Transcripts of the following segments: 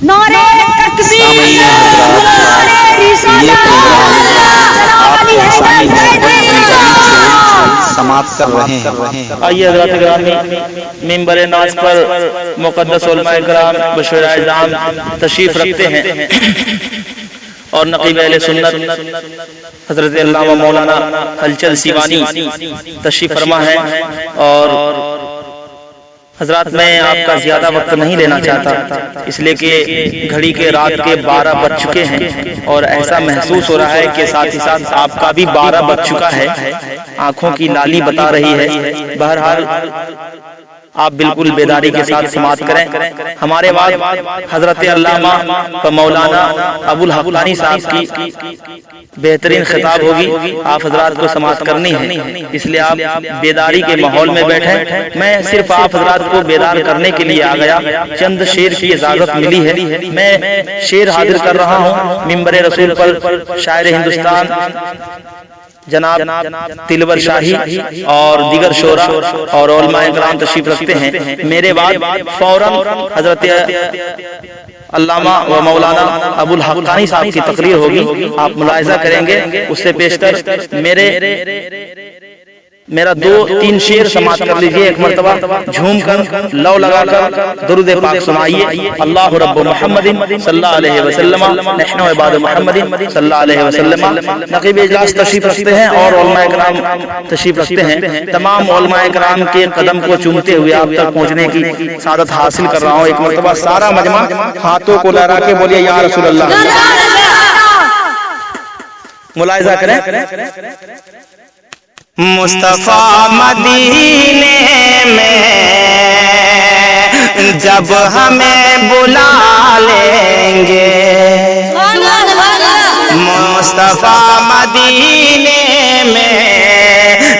नारे तकबीर, नारे रिसालत, समाप्त कर रहे हैं। आइए हज़रात गिरामी मिंबर नाज पर मुक़द्दस उलमाए किराम बशर आज़म तशरीफ रखते हैं और नक़ीब अहले सुन्नत हज़रत अल्लामा मौलाना हलचल सीवानी तशरीफ फरमा है। और हजरात मैं आपका ज्यादा वक्त नहीं लेना चाहता, इसलिए कि घड़ी के रात के 12 बज चुके हैं और ऐसा महसूस हो रहा है कि साथ ही साथ आपका भी 12 बज चुका है, आंखों की लाली बता रही है। बहरहाल आप बिल्कुल बेदारी के साथ समाप्त करें। हमारे बाद हजरत अल्लामा व मौलाना अबुल हक्कानी साहब की बेहतरीन खिताब होगी, आप हजरात को समाप्त करनी है, इसलिए आप बेदारी के माहौल में बैठे। मैं सिर्फ आप हजरात को बेदार करने के लिए आ गया, चंद शेर की इजाजत मिली है, मैं शेर हाजिर कर रहा हूँ। मिंबर रसूल पर शायर हिंदुस्तान जनाब तिलवर शाही और दीगर शोरा और उलमाए किराम तशरीफ रखते हैं। मेरे बाद फौरन हजरत अल्लामा व मौलाना अबुल हक्कानी साहब की तकरीर होगी, आप मुलाहिजा करेंगे। उससे पेशतर मेरा 2-3 शेर समाप्त कर लीजिए। एक मरतबा झूम कर लौ लगाकर दुरूद पाक सुनाइए। अल्लाह रब्बु मुहम्मदिन सल्लल्लाहु अलैहि वसल्लम नहनु इबादु मुहम्मदिन सल्लल्लाहु अलैहि वसल्लम। नक़ीब इजलास तशरीफ रखते हैं और उलमाए किराम तशरीफ रखते हैं। तमाम उलमाए किराम के कदम को चूमते हुए आप तक पहुंचने की सादत हासिल कर रहा हूँ। एक मरतबा सारा मजमा हाथों को लहरा के बोलिए या रसूल अल्लाह। मुलाहिजा करें। मुस्तफा मदीने में जब हमें बुला लेंगे, मुस्तफा मदीने में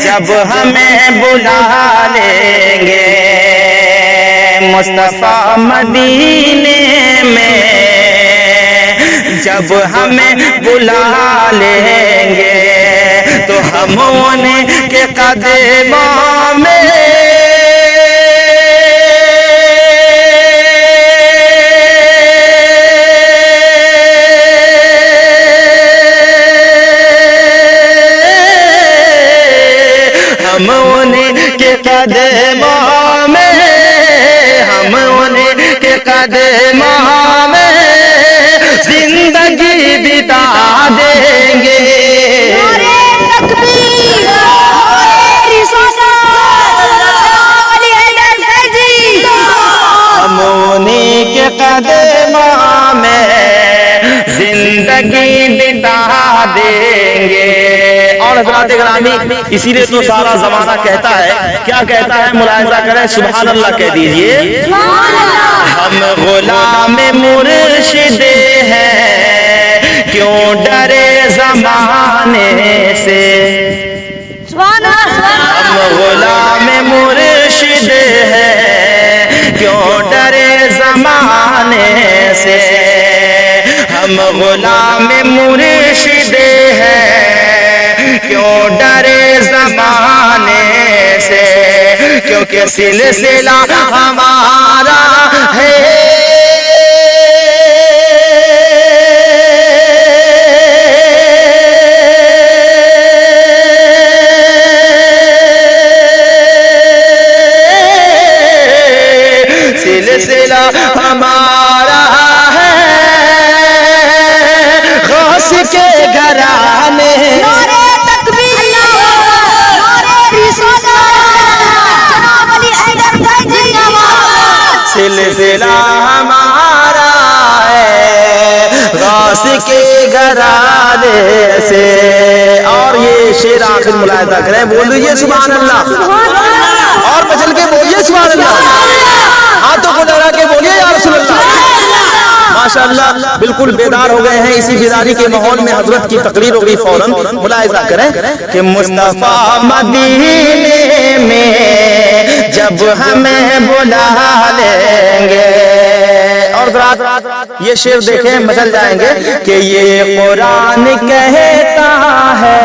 जब हमें बुला लेंगे, मुस्तफा मदीने में जब हमें बुला लेंगे तो हम उनके कदमों में हम उनके कदमों में हम उनके कदमों में जिंदगी बिता देंगे। हम उन्हीं के कदमों में जिंदगी बिता देंगे। और हज़रात गिरामी इसीलिए तो सारा जमाना कहता है, क्या कहता है, मुलाहिजा करें, सुभान अल्लाह कह दीजिए। हम गुलाम मुर्शिद हैं, क्यों डरे जमाने से। हम गुलाम मुर्शिद हैं, क्यों डरे जमाने से। हम गुलाम मुर्शिद हैं, क्यों डरे जमाने से, क्योंकि सिलसिला हमारा है। सिलसिला हमारा है गौस के घराने। सिलसिला हमारा है गौस के घराने से। और ये शेर आखिर मुलाहिजा करें, बोल दीजिए सुभान अल्लाह और बचल के बोलिए सुभान अल्लाह, हाथों को लगा के बोलिए या रसूल अल्लाह। माशाअल्लाह बिल्कुल बेदार हो गए हैं। इसी बेदारी के माहौल में हजरत की तकरीर होगी। फौरन मुलाहिजा करें कि मुस्तफा मदीने में जब हमें बुला लेंगे। और ये शेर देखें, मचल जाएंगे कि ये कुरान कहता है,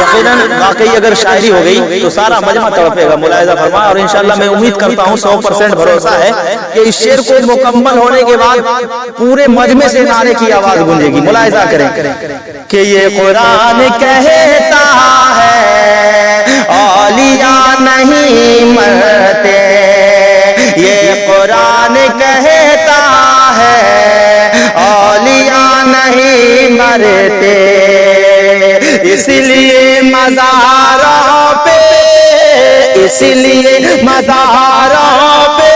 یقیناً واقعی اگر شاعری ہو گئی تو سارا مجمع تڑپے گا، ملاحظہ فرمائے. اور انشاءاللہ میں امید کرتا ہوں 100% بھروسہ ہے کہ اس شعر کو مکمل ہونے کے بعد پورے مجمع سے نعرے کی آواز گونجے گی. ملاحظہ کریں کہ یہ قرآن کہتا ہے اولیاء نہیں مرتے، یہ قرآن کہتا ہے اولیاء نہیں مرتے، اس لیے مزاروں پہ، اس لیے مزاروں پہ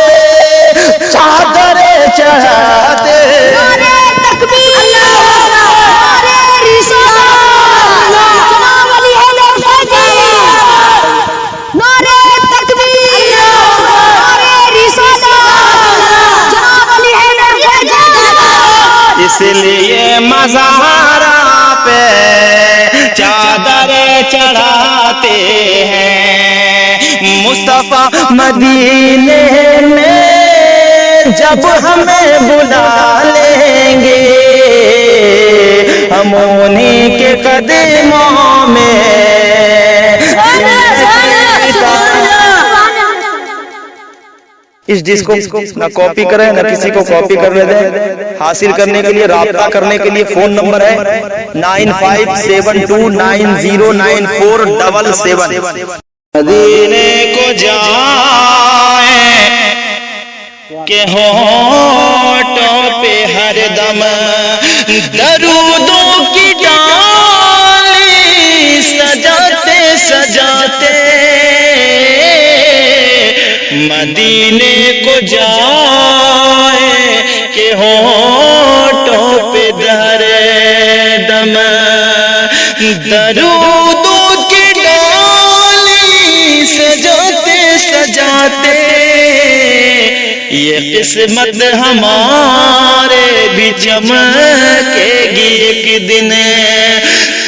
چادریں چڑھاتے. اس لیے مزاروں پہ چادر چڑھاتے ہیں. مصطفیٰ مدینے میں جب ہمیں بلا لیں گے، ہم انہیں کے قدموں میں. اس ڈسک کو نہ کاپی کریں نہ کسی کو کاپی کرنے دیں. حاصل کرنے کے لیے، رابطہ کرنے کے لیے فون نمبر ہے 9572909477. مدینے کو جائیں کہ ہونٹوں پہ ہر دم درودوں کی ڈالی سجاتے سجاتے. مدینے کو جائیں کہ ہونٹوں پہ ہر دم درودوں کی ڈالی سجاتے سجاتے. یہ قسمت ہمارے بھی چمکے گی ایک دن،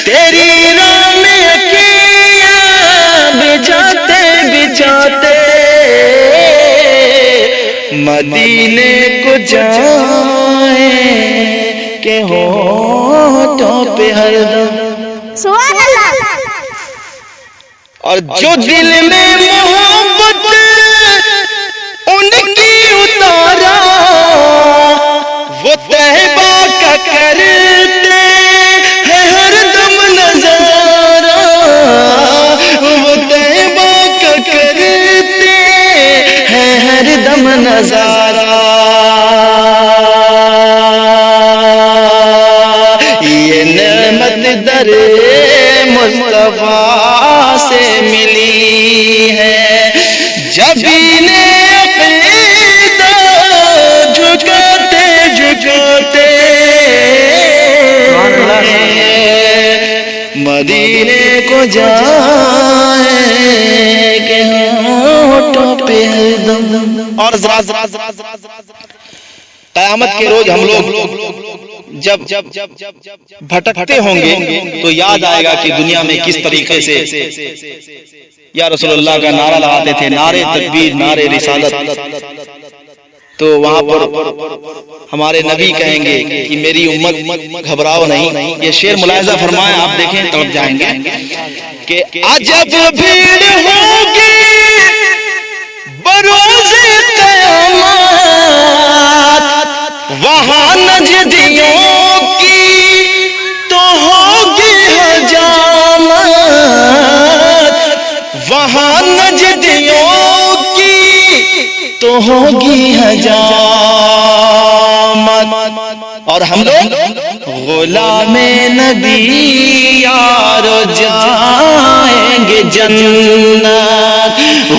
تیری راہ میں اکیاں بجاتے بجاتے. مدینے کو جائیں کہ ہونٹوں پہ ہر دم. سبحان اللہ. اور جو دل میں محبت ان کی اتارا، وہ طیبہ کا کرتے ہیں ہر دم نظارہ، وہ طیبہ کا کرتے ہیں ہر دم نظارہ. یہ نعمت در مصطفیٰ سے ملی ہے، جب انہیں عقیدہ جھکاتے جھکاتے. مدینے کو جائیں کہ ہونٹوں پہ دم. اور قیامت کے روز ہم لوگ جب بھٹکتے ہوں گے تو یاد آئے گا کہ دنیا میں کس طریقے سے یا رسول اللہ کا نعرہ لگاتے تھے، نعرے تکبیر، نعرے رسالت. تو وہاں پر ہمارے نبی کہیں گے کہ میری امت گھبراؤ نہیں. یہ شعر ملاحظہ فرمائیں، آپ دیکھیں تڑپ جائیں گے کہ عجب بھیڑ ہوگی بروز قیامت، وہاں نجدیوں کی تو ہوگی حجامت، وہاں نجدیوں کی تو ہوگی حجامت. اور ہم لوگ غلام نبی یارو جائیں گے جنت،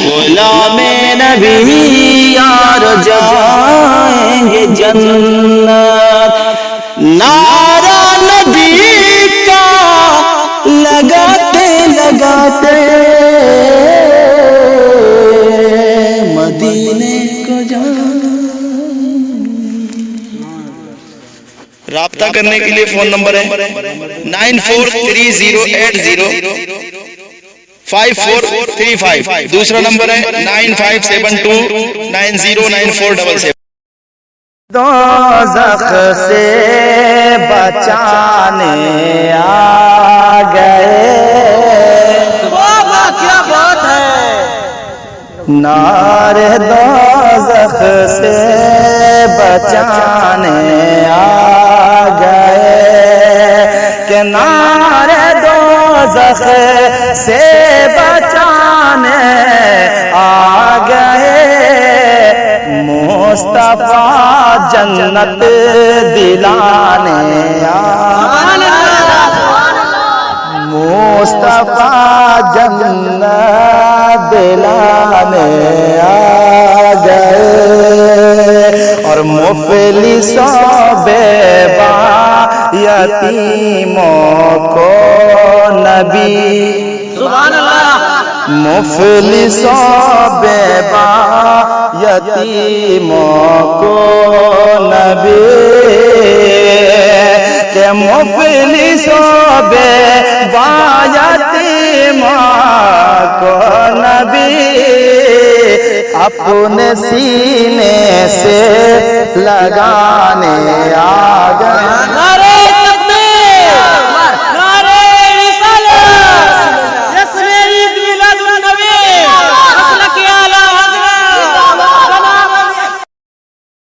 غلام نبی یارو جائیں گے جنت. نعرہ نبی کا لگاتے لگاتے مدینے کو جائیں. رابطہ کرنے کے لیے فون نمبر ہے 9430805435. دوسرا نمبر ہے 9572909477. دوزخ سے بچانے آ گئے کیا بات ہے! نار دوزخ سے بچانے آ گئے کہ نار دوزخ سے بچانے آ گئے مصطفیٰ جنت دلانے مصطفیٰ جنت دلانے آ گئے اور مفلسوں بیوہ یتیموں کو نبی سبحان اللہ مفلسوں بیوہ یتیموں کو نبی کہ مفلسوں بیوہ یتیموں کو نبی اپنے سینے سے لگانے